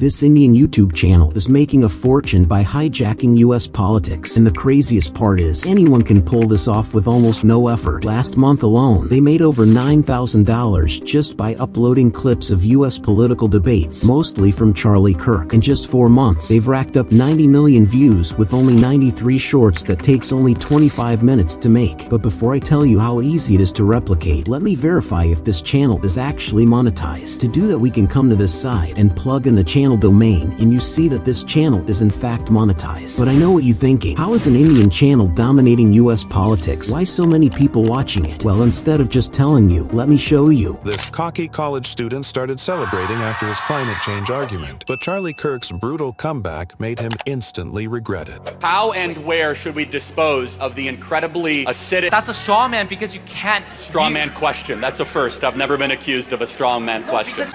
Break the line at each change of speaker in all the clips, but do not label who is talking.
This Indian YouTube channel is making a fortune by hijacking US politics, and the craziest part is, anyone can pull this off with almost no effort. Last month alone, they made over $9,000 just by uploading clips of US political debates, mostly from Charlie Kirk. In just 4 months, they've racked up 90 million views with only 93 shorts that takes only 25 minutes to make. But before I tell you how easy it is to replicate, let me verify if this channel is actually monetized. To do that, we can come to this side and plug in the channel domain, and you see that this channel is in fact monetized. But I know what you're thinking. How is an Indian channel dominating US politics? Why so many people watching it? Well, instead of just telling you, let me show you.
This cocky college student started celebrating after his climate change argument, but Charlie Kirk's brutal comeback made him instantly regret it.
How and where should we dispose of the incredibly acidic...
That's a straw man because you can't...
Straw man question. That's a first. I've never been accused of a straw man question.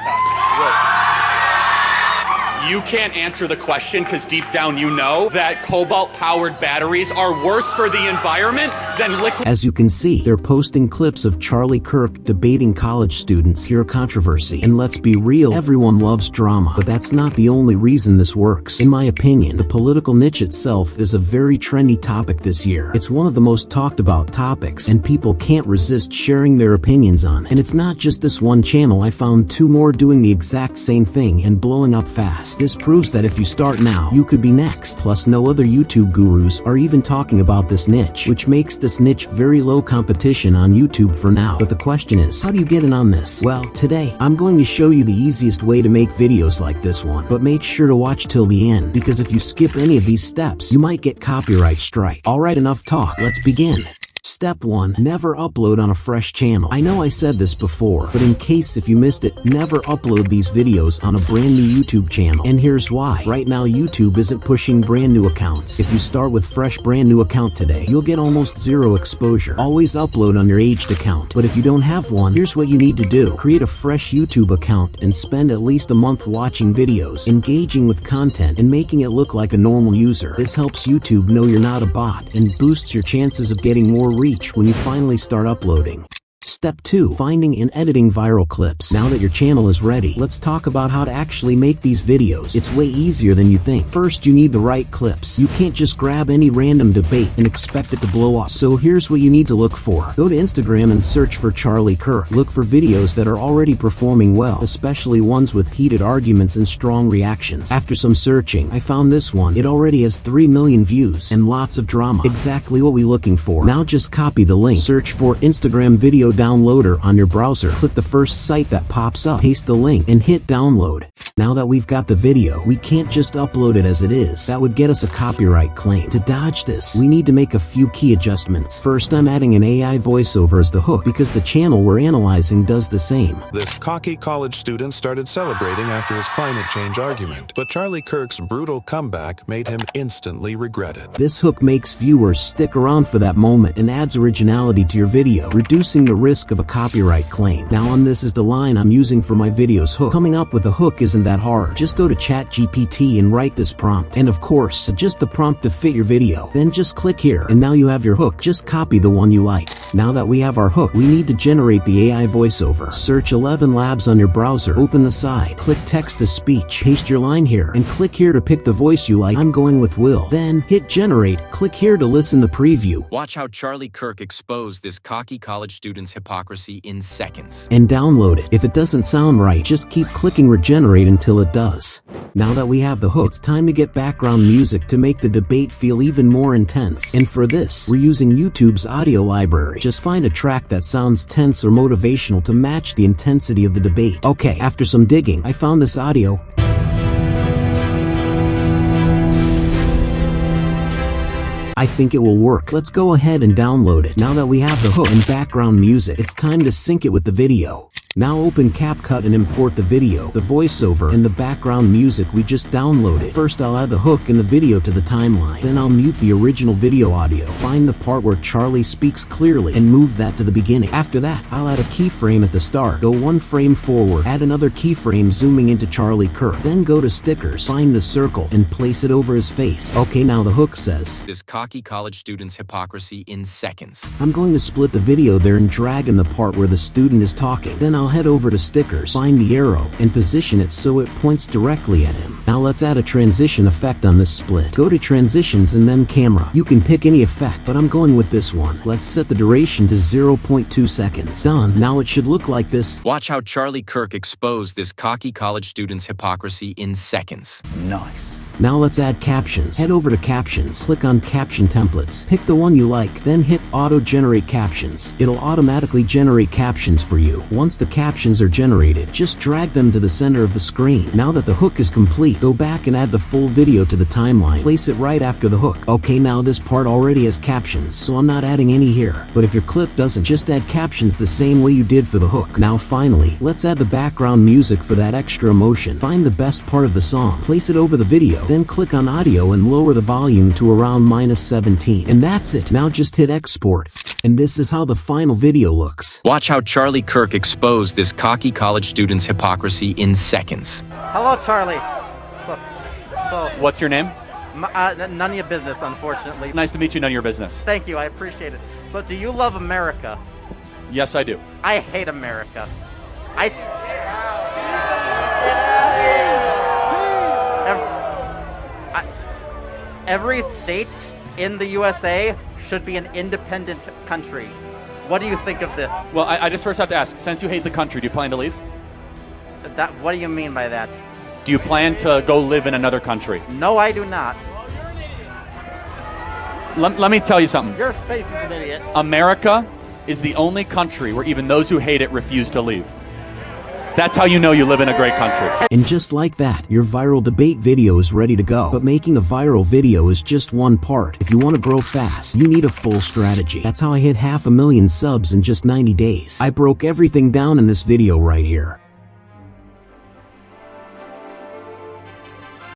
You can't answer the question because deep down you know that cobalt-powered batteries are worse for the environment than liquid...
As you can see, they're posting clips of Charlie Kirk debating college students. Hear controversy. And let's be real, everyone loves drama. But that's not the only reason this works. In my opinion, the political niche itself is a very trendy topic this year. It's one of the most talked about topics, and people can't resist sharing their opinions on it. And it's not just this one channel. I found 2 more doing the exact same thing and blowing up fast. This proves that if you start now, you could be next. Plus, no other YouTube gurus are even talking about this niche, which makes this niche very low competition on YouTube for now. But the question is, how do you get in on this? Well, today, I'm going to show you the easiest way to make videos like this one. But make sure to watch till the end, because if you skip any of these steps, you might get copyright strike. Alright, enough talk, let's begin. Step 1. Never upload on a fresh channel. I know I said this before, but in case if you missed it, never upload these videos on a brand new YouTube channel. And here's why. Right now YouTube isn't pushing brand new accounts. If you start with fresh brand new account today, you'll get almost 0 exposure. Always upload on your aged account. But if you don't have one, here's what you need to do. Create a fresh YouTube account and spend at least a month watching videos, engaging with content, and making it look like a normal user. This helps YouTube know you're not a bot and boosts your chances of getting more reach when you finally start uploading. Step 2. Finding and editing viral clips. Now that your channel is ready, let's talk about how to actually make these videos. It's way easier than you think. First, you need the right clips. You can't just grab any random debate and expect it to blow up. So here's what you need to look for. Go to Instagram and search for Charlie Kirk. Look for videos that are already performing well, especially ones with heated arguments and strong reactions. After some searching, I found this one. It already has 3 million views and lots of drama. Exactly what we're looking for. Now just copy the link. Search for Instagram video downloader on your browser. Click the first site that pops up, paste the link, and hit download. Now that we've got the video, we can't just upload it as it is. That would get us a copyright claim. To dodge this, we need to make a few key adjustments. First, I'm adding an AI voiceover as the hook because the channel we're analyzing does the same.
This cocky college student started celebrating after his climate change argument, but Charlie Kirk's brutal comeback made him instantly regret it.
This hook makes viewers stick around for that moment and adds originality to your video, reducing the risk of a copyright claim. Now on this is the line I'm using for my video's hook. Coming up with a hook isn't that hard. Just go to ChatGPT and write this prompt. And of course, adjust the prompt to fit your video. Then just click here, and now you have your hook. Just copy the one you like. Now that we have our hook, we need to generate the AI voiceover. Search 11 Labs on your browser. Open the side. Click text to speech. Paste your line here, and click here to pick the voice you like. I'm going with Will. Then hit generate. Click here to listen to preview.
Watch how Charlie Kirk exposed this cocky college student's hypocrisy in seconds.
And download it. If it doesn't sound right, just keep clicking regenerate until it does. Now that we have the hook, it's time to get background music to make the debate feel even more intense. And for this, we're using YouTube's audio library. Just find a track that sounds tense or motivational to match the intensity of the debate. Okay, after some digging, I found this audio. I think it will work. Let's go ahead and download it. Now that we have the hook and background music, it's time to sync it with the video. Now open CapCut and import the video, the voiceover, and the background music we just downloaded. First I'll add the hook and the video to the timeline. Then I'll mute the original video audio. Find the part where Charlie speaks clearly and move that to the beginning. After that, I'll add a keyframe at the start. Go 1 frame forward. Add another keyframe zooming into Charlie Kirk. Then go to stickers. Find the circle and place it over his face. Okay, now the hook says,
"This cocky college student's hypocrisy in seconds."
I'm going to split the video there and drag in the part where the student is talking. Then I'll Now head over to stickers, find the arrow, and position it so it points directly at him. Now let's add a transition effect on this split. Go to transitions and then camera. You can pick any effect, but I'm going with this one. Let's set the duration to 0.2 seconds. Done. Now it should look like this.
Watch how Charlie Kirk exposed this cocky college student's hypocrisy in seconds.
Nice.
Now let's add captions. Head over to captions, click on caption templates, pick the one you like, then hit auto generate captions. It'll automatically generate captions for you. Once the captions are generated, just drag them to the center of the screen. Now that the hook is complete, go back and add the full video to the timeline. Place it right after the hook. Okay, now this part already has captions, so I'm not adding any here. But if your clip doesn't, just add captions the same way you did for the hook. Now finally, let's add the background music for that extra emotion. Find the best part of the song, place it over the video, then click on audio and lower the volume to around -17. And that's it. Now just hit export. And this is how the final video looks.
Watch how Charlie Kirk exposed this cocky college student's hypocrisy in seconds.
Hello, Charlie. So
What's your name?
none of your business, unfortunately.
Nice to meet you, none of your business.
Thank you, I appreciate it. So do you love America?
Yes, I do.
I hate America. Every state in the USA should be an independent country. What do you think of this?
Well, I just first have to ask, since you hate the country, do you plan to leave?
What do you mean by that?
Do you plan to go live in another country?
No, I do not.
Let me tell you something.
Your face is an idiot.
America is the only country where even those who hate it refuse to leave. That's how you know you live in a great country.
And just like that, your viral debate video is ready to go. But making a viral video is just one part. If you want to grow fast, you need a full strategy. That's how I hit 500,000 subs in just 90 days. I broke everything down in this video right here.